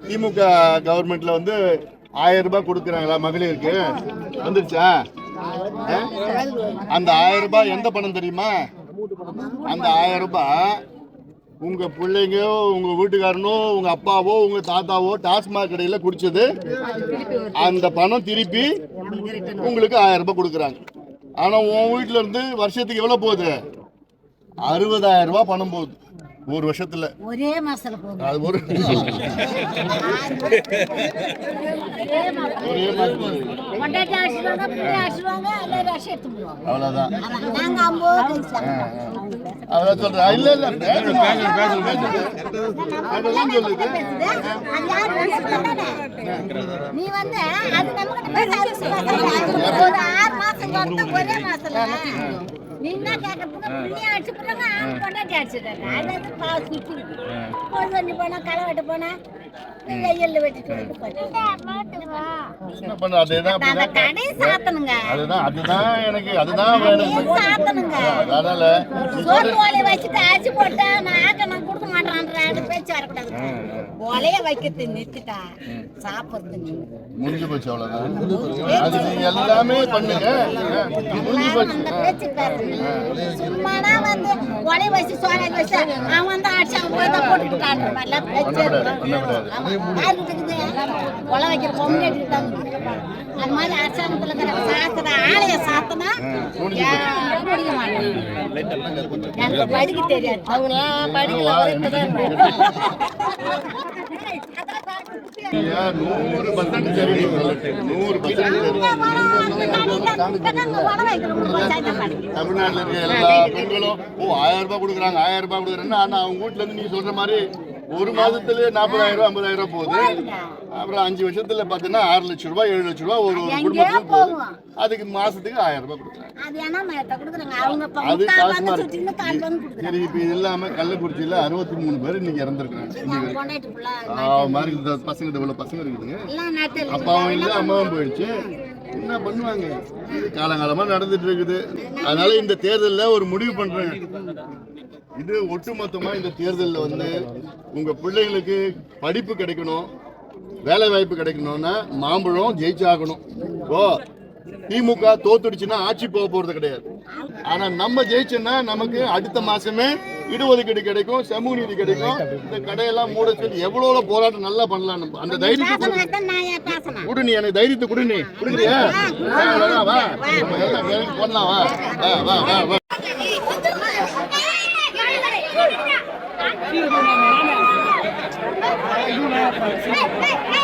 திமுக கவர்மெண்ட்ல வந்து 1000 ரூபாய் கொடுக்குறாங்களா மகளிருக்கு? வந்துருச்சா? அந்த 1000 ரூபாய் எந்த பணம் தெரியுமா? அந்த 1000 ரூபாய் உங்க பிள்ளைங்கோ, உங்க வீட்டுக்காரனோ, உங்க அப்பாவோ, உங்க தாத்தாவோ டாஸ்மாக் கடையில குடிச்சது, அந்த பணம் திருப்பி உங்களுக்கு 1000 ரூபாய் கொடுக்குறாங்க. ஆனா உன் வீட்டுல இருந்து வருஷத்துக்கு எவ்வளவு போகுது? 60,000 ரூபாய் பணம் போகுது ஒரு வருஷத்துல. ஒரே மாசத்துல போகுது. அது ஒரு அவ்வளவுதான். அதான் சொல்றேன். இல்ல இல்ல நீ வந்து அது நம்ம 6 மாசம் ஒரே மாசத்துல நீங்க கேட்கறதுக்கு புண்ணியம் அடிச்சு போறாங்க, கொண்டாட்டி அடிச்சுட்டாங்க. அது வந்து பாஸ் நிற்குது. பொழுது வண்டி போனா, களை வெட்ட போனா, வெயில்ல வெட்டிட்டு வந்து கடை சாத்தனுங்க. அதுதான் எனக்கு அதுதான் வேணும். சாத்தனுங்க. அதனால சோறு ஓலையை வச்சுட்டு அரிசி போட்டா நான் கொடுக்க மாட்டேன் பேச்சு வரக்கூடாது. ஓலைய வைக்கிறது நிறுத்திட்டா சாப்பிடுறது முடிஞ்சு போச்சு. அவ்வளவுதான். அது நீங்க எல்லாமே பண்ணுங்க. முடிஞ்சு போச்சு. பேச்சு பேச சும்மானா வந்து ஒலை வச்சு சோலை வச்சு அவன் வந்து அடிச்சு அவன் போய் தான் போட்டுக்கிட்டான். ஒலை வைக்கிற பொம்மை எடுத்துட்டாங்க. அது மாதிரி அரசாங்கத்துல சாத்துற ஆலய சாத்தனா முடிக்க மாட்டேன். எனக்கு படிக்க தெரியாது. அவங்களாம் படிக்கல. 100% சரி. 100% தமிழ்நாட்டில் இருக்க எல்லா பெண்களும் 1000 ரூபாய் கொடுக்குறாங்க, 1000 ரூபாய் கொடுக்குறேன்னா, ஆனா அவங்க வீட்டுல இருந்து நீங்க சொல்ற மாதிரி ஒரு மாதத்துல 40,000 ரூபாய் 50,000 ரூபாய் போகுது. அப்புறம் 5 வருஷத்துல பாத்தீங்கன்னா 6 லட்சம் ரூபாய் 7 லட்சம் ரூபாய் ஒரு குடும்பத்துக்கு போகுது. அதுக்கு மாசத்துக்கு 1000 ரூபாய் கொடுக்குறாங்க. அது காசு மாதிரி. சரி, இப்ப இது இல்லாம கள்ளக்குறிச்சியில 63 பேர் இன்னைக்கு இறந்துருக்காங்க. மாதிரி பசங்க இவ்வளவு பசங்க இருக்குதுங்க. அப்பாவும் இல்லை அம்மாவும் போயிடுச்சு. என்ன பண்ணுவாங்க? காலங்காலமா நடந்துட்டு இருக்குது. அதனால இந்த தேர்தலில் ஒரு முடிவு பண்றேன். இது ஒட்டுமொத்தமா இந்த தேர்தலில் வந்து உங்க பிள்ளைங்களுக்கு படிப்பு கிடைக்கணும், வேலை வாய்ப்பு கிடைக்கணும்னா மாம்பழம் ஜெயிச்சாகணும். ஓ திமுக தோத்துடுச்சுன்னா ஆட்சி போக போறது கிடையாது. ஆனா நம்ம ஜெயிச்சோம்னா நமக்கு அடுத்த மாசமே இடஒதுக்கீடு கிடைக்கும், சமூக நீதி கிடைக்கும். இந்த கடையெல்லாம் மூட சொல்லி எவ்வளவு போராட்டம் நல்லா பண்ணலாம். நம்ம அந்த தைரியத்தை கொடு. நீ எனக்கு தைரியத்தை கொடு. நீ கொடுக்குறியா? வா எல்லாம் பண்ணலாம். வா வா வா வா. Hey,